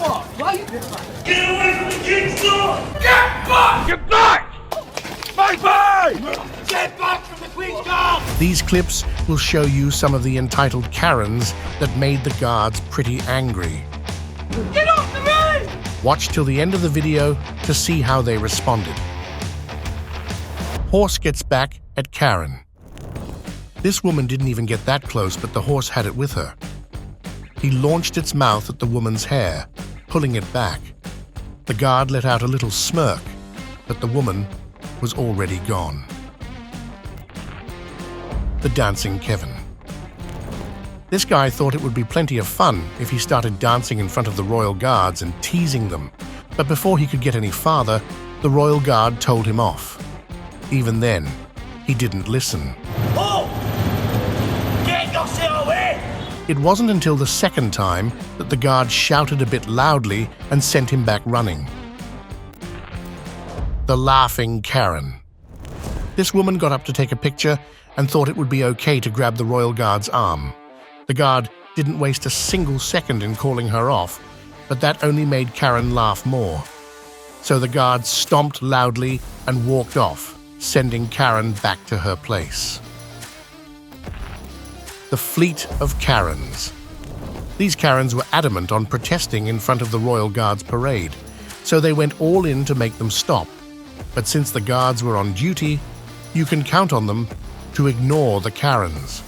What? Why are you doing that? Get away from the king's door! Get back! Get back! Bye-bye! Get back from the Queen's Guard! These clips will show you some of the entitled Karens that made the guards pretty angry. Get off the road! Watch till the end of the video to see how they responded. Horse gets back at Karen. This woman didn't even get that close, but the horse had it with her. He launched its mouth at the woman's hair, pulling it back. The guard let out a little smirk, but the woman was already gone. The dancing Kevin. This guy thought it would be plenty of fun if he started dancing in front of the royal guards and teasing them, but before he could get any farther, the royal guard told him off. Even then, he didn't listen. Oh! Get yourself away! It wasn't until the second time that the guard shouted a bit loudly and sent him back running. The laughing Karen. This woman got up to take a picture and thought it would be okay to grab the royal guard's arm. The guard didn't waste a single second in calling her off, but that only made Karen laugh more. So the guard stomped loudly and walked off, sending Karen back to her place. The fleet of Karens. These Karens were adamant on protesting in front of the royal guard's parade, so they went all in to make them stop. But since the guards were on duty, you can count on them to ignore the Karens.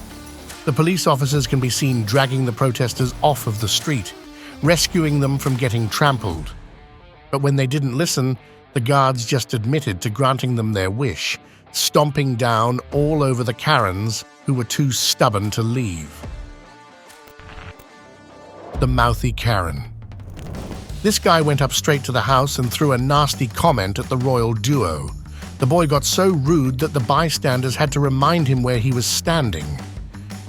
The police officers can be seen dragging the protesters off of the street, rescuing them from getting trampled. But when they didn't listen, the guards just admitted to granting them their wish, stomping down all over the Karens who were too stubborn to leave. The Mouthy Karen. This guy went up straight to the house and threw a nasty comment at the royal duo. The boy got so rude that the bystanders had to remind him where he was standing.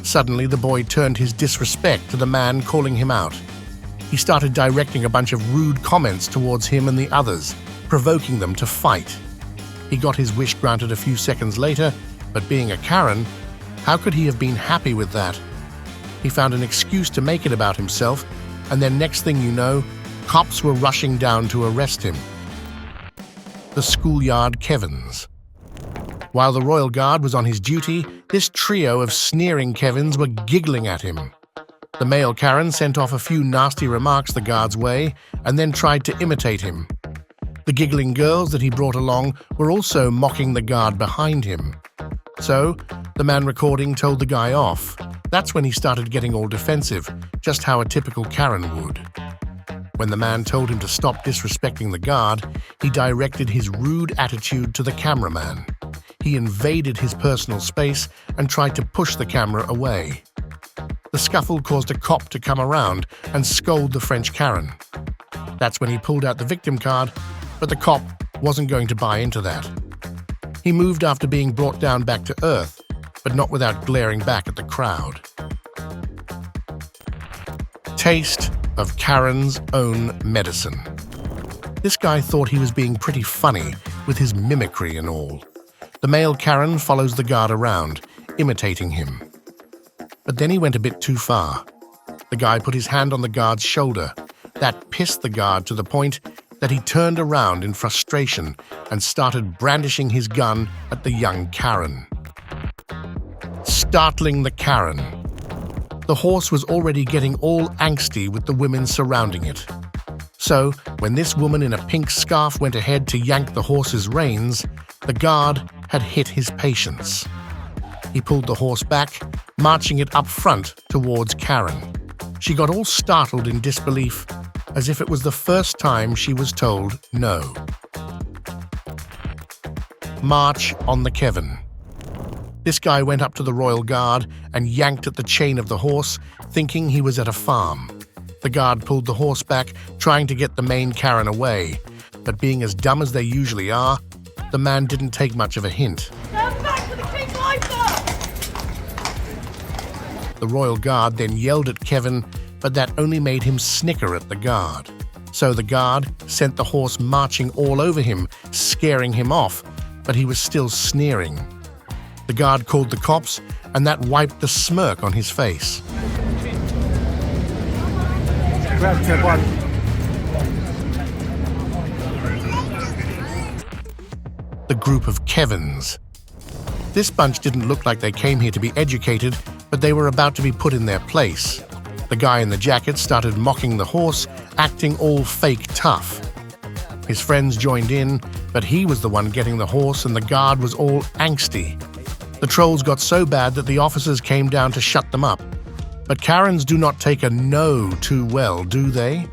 Suddenly, the boy turned his disrespect to the man calling him out. He started directing a bunch of rude comments towards him and the others, provoking them to fight. He got his wish granted a few seconds later, but being a Karen, how could he have been happy with that? He found an excuse to make it about himself, and then next thing you know, cops were rushing down to arrest him. The Schoolyard Karens. While the royal guard was on his duty, this trio of sneering Kevins were giggling at him. The male Karen sent off a few nasty remarks the guard's way and then tried to imitate him. The giggling girls that he brought along were also mocking the guard behind him. So, the man recording told the guy off. That's when he started getting all defensive, just how a typical Karen would. When the man told him to stop disrespecting the guard, he directed his rude attitude to the cameraman. He invaded his personal space and tried to push the camera away. The scuffle caused a cop to come around and scold the French Karen. That's when he pulled out the victim card, but the cop wasn't going to buy into that. He moved after being brought down back to earth, but not without glaring back at the crowd. Taste of Karen's own medicine. This guy thought he was being pretty funny with his mimicry and all. The male Karen follows the guard around, imitating him. But then he went a bit too far. The guy put his hand on the guard's shoulder. That pissed the guard to the point that he turned around in frustration and started brandishing his gun at the young Karen. Startling the Karen. The horse was already getting all angsty with the women surrounding it. So, when this woman in a pink scarf went ahead to yank the horse's reins, the guard had hit his patience. He pulled the horse back, marching it up front towards Karen. She got all startled in disbelief, as if it was the first time she was told no. March on the Kevin. This guy went up to the royal guard and yanked at the chain of the horse, thinking he was at a farm. The guard pulled the horse back, trying to get the main Karen away, but being as dumb as they usually are, the man didn't take much of a hint. Stand back for the king's life, sir! The royal guard then yelled at Kevin, but that only made him snicker at the guard. So the guard sent the horse marching all over him, scaring him off, but he was still sneering. The guard called the cops, and that wiped the smirk on his face. Grab Ted one. The group of Kevins. This bunch didn't look like they came here to be educated, but they were about to be put in their place. The guy in the jacket started mocking the horse, acting all fake tough. His friends joined in, but he was the one getting the horse and the guard was all angsty. The trolls got so bad that the officers came down to shut them up. But Karens do not take a no too well, do they?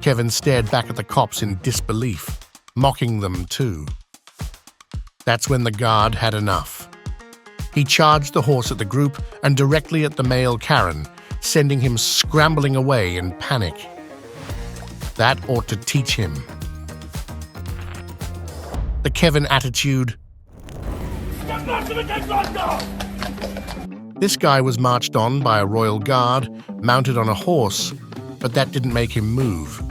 Kevin stared back at the cops in disbelief, mocking them too. That's when the guard had enough. He charged the horse at the group and directly at the male Karen, sending him scrambling away in panic. That ought to teach him. The Kevin attitude. Get back to the kids right now! This guy was marched on by a royal guard, mounted on a horse, but that didn't make him move.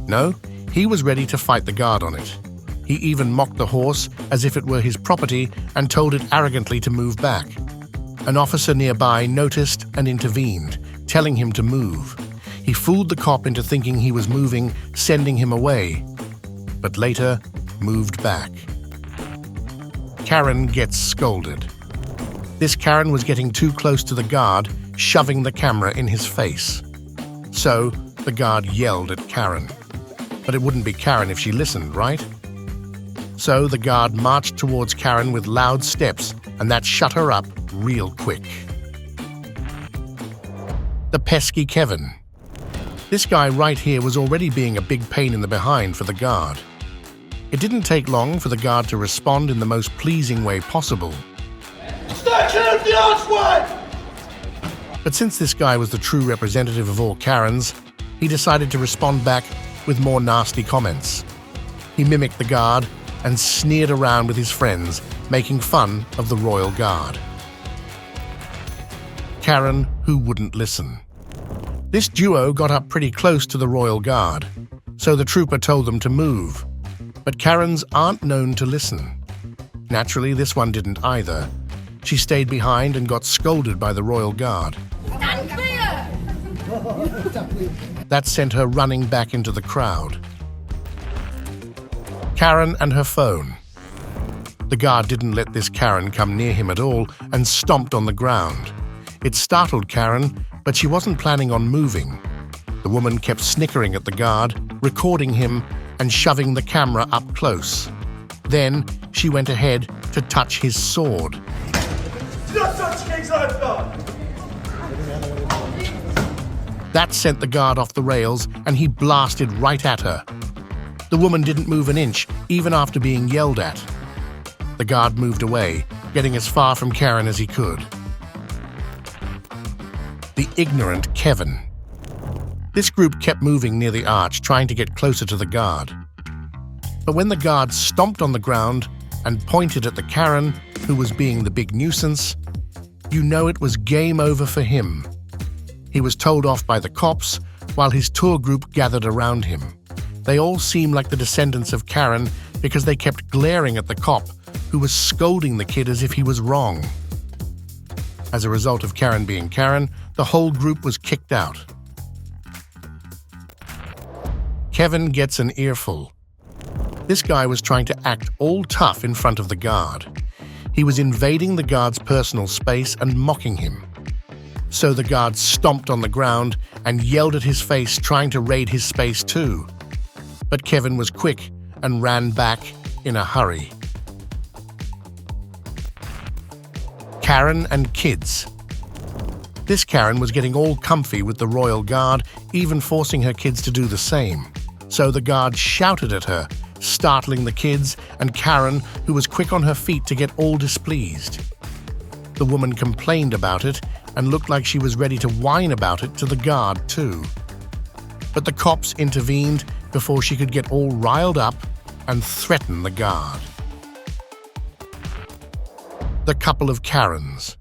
No, he was ready to fight the guard on it. He even mocked the horse as if it were his property and told it arrogantly to move back. An officer nearby noticed and intervened, telling him to move. He fooled the cop into thinking he was moving, sending him away, but later moved back. Karen gets scolded. This Karen was getting too close to the guard, shoving the camera in his face. So the guard yelled at Karen. But it wouldn't be Karen if she listened, right? So the guard marched towards Karen with loud steps, and that shut her up real quick. The pesky Kevin. This guy right here was already being a big pain in the behind for the guard. It didn't take long for the guard to respond in the most pleasing way possible. Stay clear of the archway! But since this guy was the true representative of all Karens, he decided to respond back with more nasty comments. He mimicked the guard and sneered around with his friends, making fun of the royal guard. Karen who wouldn't listen. This duo got up pretty close to the royal guard, so the trooper told them to move. But Karens aren't known to listen. Naturally, this one didn't either. She stayed behind and got scolded by the royal guard. Stand clear! That sent her running back into the crowd. Karen and her phone. The guard didn't let this Karen come near him at all and stomped on the ground. It startled Karen, but she wasn't planning on moving. The woman kept snickering at the guard, recording him and shoving the camera up close. Then she went ahead to touch his sword. Not such kings I've got! That sent the guard off the rails and he blasted right at her. The woman didn't move an inch, even after being yelled at. The guard moved away, getting as far from Karen as he could. The ignorant Kevin. This group kept moving near the arch, trying to get closer to the guard. But when the guard stomped on the ground and pointed at the Karen, who was being the big nuisance, you know it was game over for him. He was told off by the cops while his tour group gathered around him. They all seemed like the descendants of Karen because they kept glaring at the cop, who was scolding the kid as if he was wrong. As a result of Karen being Karen, the whole group was kicked out. Kevin gets an earful. This guy was trying to act all tough in front of the guard. He was invading the guard's personal space and mocking him. So the guard stomped on the ground and yelled at his face, trying to raid his space too. But Kevin was quick and ran back in a hurry. Karen and kids. This Karen was getting all comfy with the royal guard, even forcing her kids to do the same. So the guard shouted at her, startling the kids and Karen, who was quick on her feet to get all displeased. The woman complained about it and looked like she was ready to whine about it to the guard too. But the cops intervened before she could get all riled up and threaten the guard. The couple of Karens.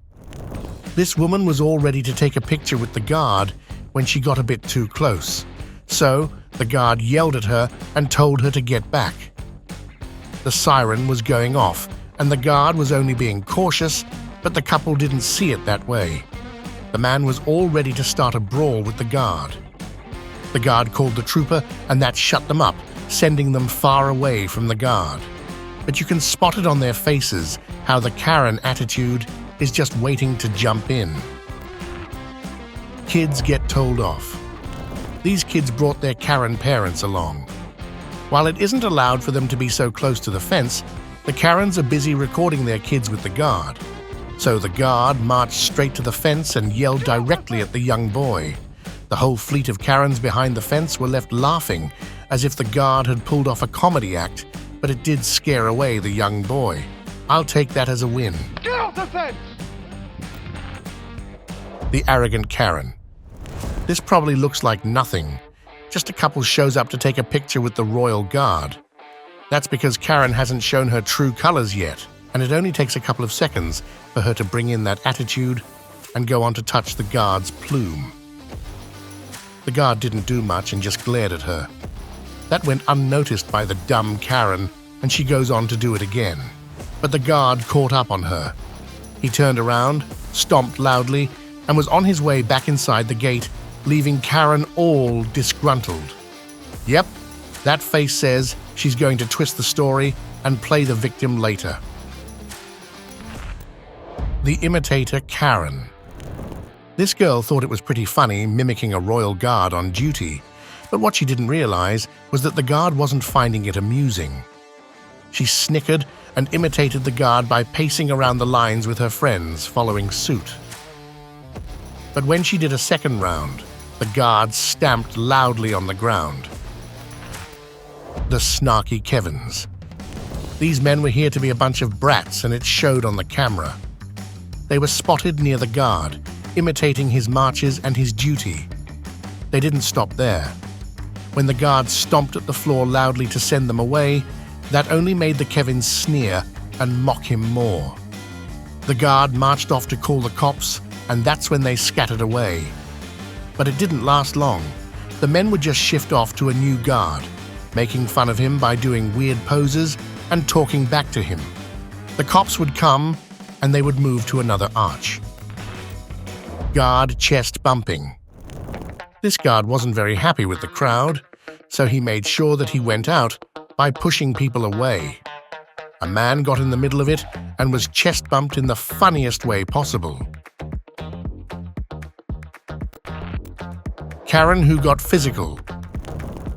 This woman was all ready to take a picture with the guard when she got a bit too close. So the guard yelled at her and told her to get back. The siren was going off and the guard was only being cautious, but the couple didn't see it that way. The man was all ready to start a brawl with the guard. The guard called the trooper, and that shut them up, sending them far away from the guard. But you can spot it on their faces how the Karen attitude is just waiting to jump in. Kids get told off. These kids brought their Karen parents along. While it isn't allowed for them to be so close to the fence, the Karens are busy recording their kids with the guard. So the guard marched straight to the fence and yelled directly at the young boy. The whole fleet of Karens behind the fence were left laughing, as if the guard had pulled off a comedy act, but it did scare away the young boy. I'll take that as a win. Get off the fence! The arrogant Karen. This probably looks like nothing. Just a couple shows up to take a picture with the royal guard. That's because Karen hasn't shown her true colors yet, and it only takes a couple of seconds for her to bring in that attitude and go on to touch the guard's plume. The guard didn't do much and just glared at her. That went unnoticed by the dumb Karen, and she goes on to do it again. But the guard caught up on her. He turned around, stomped loudly, and was on his way back inside the gate, leaving Karen all disgruntled. Yep, that face says she's going to twist the story and play the victim later. The imitator Karen. This girl thought it was pretty funny mimicking a royal guard on duty, but what she didn't realize was that the guard wasn't finding it amusing. She snickered and imitated the guard by pacing around the lines with her friends, following suit. But when she did a second round, the guard stamped loudly on the ground. The snarky Kevins. These men were here to be a bunch of brats, and it showed on the camera. They were spotted near the guard, imitating his marches and his duty. They didn't stop there. When the guard stomped at the floor loudly to send them away, that only made the Kevins sneer and mock him more. The guard marched off to call the cops, and that's when they scattered away. But it didn't last long. The men would just shift off to a new guard, making fun of him by doing weird poses and talking back to him. The cops would come, and they would move to another arch. Guard chest bumping. This guard wasn't very happy with the crowd, so he made sure that he went out by pushing people away. A man got in the middle of it and was chest bumped in the funniest way possible. Karen who got physical.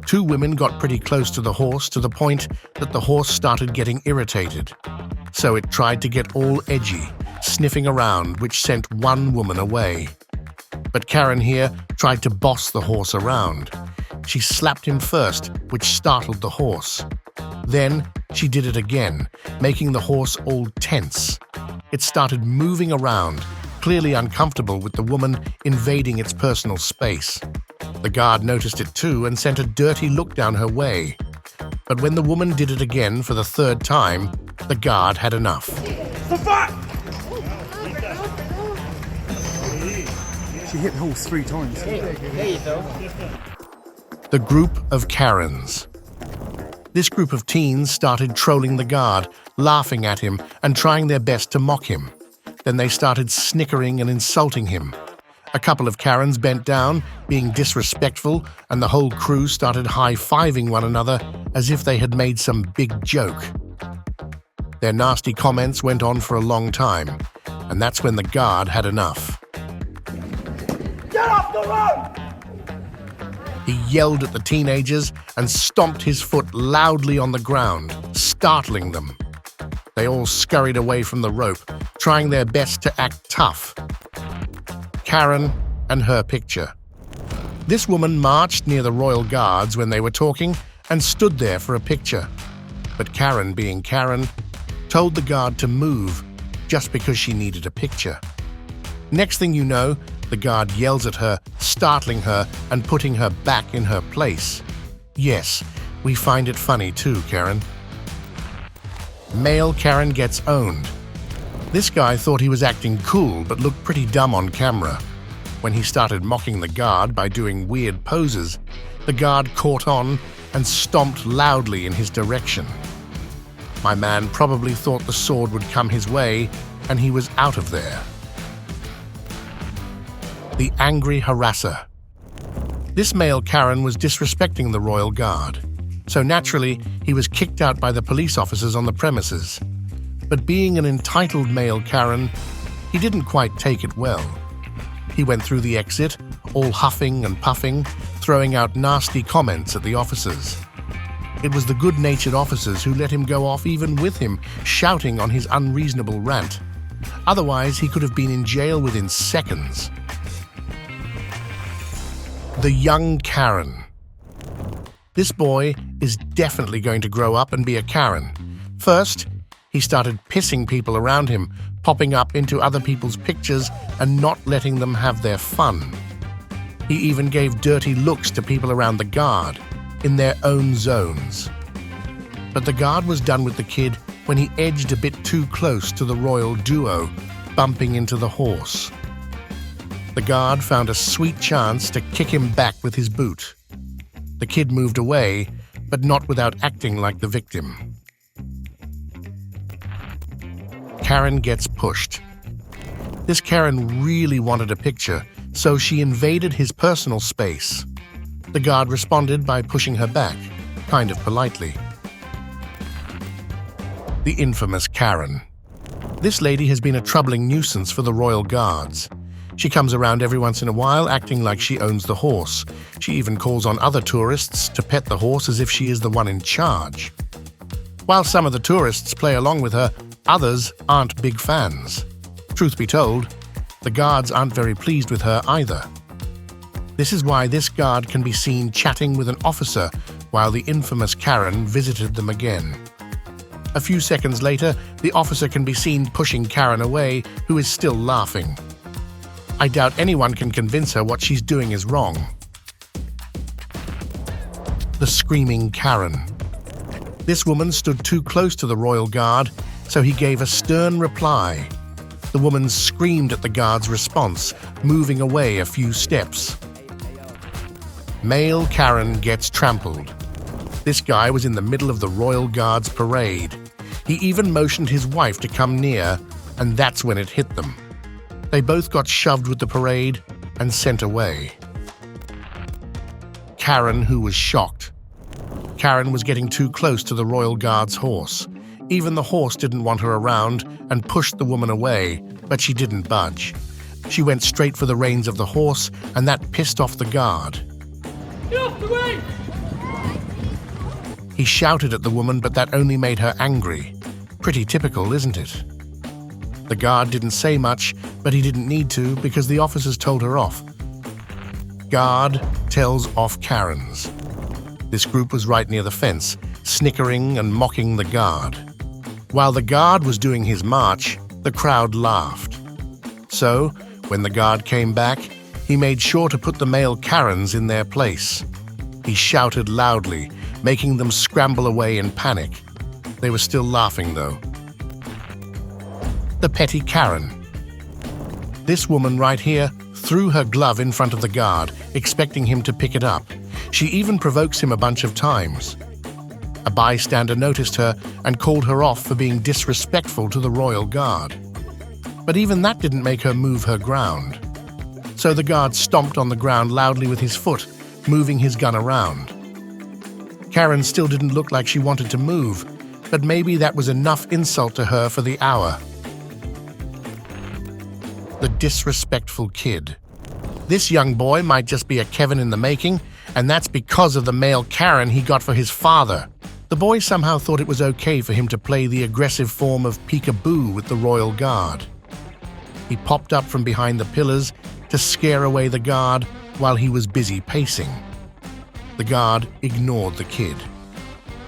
Two women got pretty close to the horse to the point that the horse started getting irritated. So it tried to get all edgy, sniffing around, which sent one woman away. But Karen here tried to boss the horse around. She slapped him first, which startled the horse. Then she did it again, making the horse all tense. It started moving around, clearly uncomfortable with the woman invading its personal space. The guard noticed it too and sent a dirty look down her way. But when the woman did it again for the third time, the guard had enough. The fuck? She hit the horse 3 times. The group of Karens. This group of teens started trolling the guard, laughing at him and trying their best to mock him. Then they started snickering and insulting him. A couple of Karens bent down, being disrespectful, and the whole crew started high-fiving one another as if they had made some big joke. Their nasty comments went on for a long time, and that's when the guard had enough. Get off the road! He yelled at the teenagers and stomped his foot loudly on the ground, startling them. They all scurried away from the rope, trying their best to act tough. Karen and her picture. This woman marched near the royal guards when they were talking and stood there for a picture. But Karen, being Karen, told the guard to move just because she needed a picture. Next thing you know, the guard yells at her, startling her and putting her back in her place. Yes, we find it funny too, Karen. Male Karen gets owned. This guy thought he was acting cool but looked pretty dumb on camera. When he started mocking the guard by doing weird poses, the guard caught on and stomped loudly in his direction. My man probably thought the sword would come his way, and he was out of there. The angry harasser. This male Karen was disrespecting the royal guard, so naturally he was kicked out by the police officers on the premises. But being an entitled male Karen, he didn't quite take it well. He went through the exit, all huffing and puffing, throwing out nasty comments at the officers. It was the good-natured officers who let him go off even with him, shouting on his unreasonable rant. Otherwise, he could have been in jail within seconds. The young Karen. This boy is definitely going to grow up and be a Karen. First, he started pissing people around him, popping up into other people's pictures and not letting them have their fun. He even gave dirty looks to people around the guard, in their own zones. But the guard was done with the kid when he edged a bit too close to the royal duo, bumping into the horse. The guard found a sweet chance to kick him back with his boot. The kid moved away, but not without acting like the victim. Karen gets pushed. This Karen really wanted a picture, so she invaded his personal space. The guard responded by pushing her back, kind of politely. The infamous Karen. This lady has been a troubling nuisance for the royal guards. She comes around every once in a while acting like she owns the horse. She even calls on other tourists to pet the horse as if she is the one in charge. While some of the tourists play along with her, others aren't big fans. Truth be told, the guards aren't very pleased with her either. This is why this guard can be seen chatting with an officer while the infamous Karen visited them again. A few seconds later, the officer can be seen pushing Karen away, who is still laughing. I doubt anyone can convince her what she's doing is wrong. The screaming Karen. This woman stood too close to the royal guard, so he gave a stern reply. The woman screamed at the guard's response, moving away a few steps. Male Karen gets trampled. This guy was in the middle of the royal guard's parade. He even motioned his wife to come near, and that's when it hit them. They both got shoved with the parade and sent away. Karen, who was shocked. Karen was getting too close to the royal guard's horse. Even the horse didn't want her around and pushed the woman away, but she didn't budge. She went straight for the reins of the horse, and that pissed off the guard. Get off the way! He shouted at the woman, but that only made her angry. Pretty typical, isn't it? The guard didn't say much, but he didn't need to because the officers told her off. Guard tells off Karens. This group was right near the fence, snickering and mocking the guard. While the guard was doing his march, the crowd laughed. So, when the guard came back, he made sure to put the male Karens in their place. He shouted loudly, making them scramble away in panic. They were still laughing, though. The petty Karen. This woman right here threw her glove in front of the guard, expecting him to pick it up. She even provokes him a bunch of times. A bystander noticed her and called her off for being disrespectful to the royal guard. But even that didn't make her move her ground. So the guard stomped on the ground loudly with his foot, moving his gun around. Karen still didn't look like she wanted to move, but maybe that was enough insult to her for the hour. The disrespectful kid. This young boy might just be a Kevin in the making, and that's because of the male Karen he got for his father. The boy somehow thought it was okay for him to play the aggressive form of peekaboo with the royal guard. He popped up from behind the pillars to scare away the guard while he was busy pacing. The guard ignored the kid.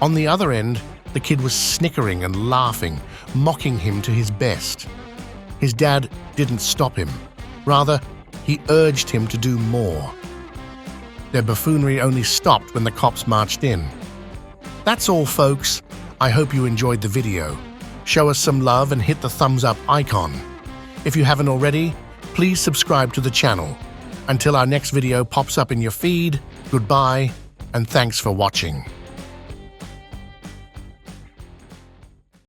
On the other end, the kid was snickering and laughing, mocking him to his best. His dad didn't stop him. Rather, he urged him to do more. Their buffoonery only stopped when the cops marched in. That's all, folks. I hope you enjoyed the video. Show us some love and hit the thumbs up icon. If you haven't already, please subscribe to the channel. Until our next video pops up in your feed, goodbye, and thanks for watching.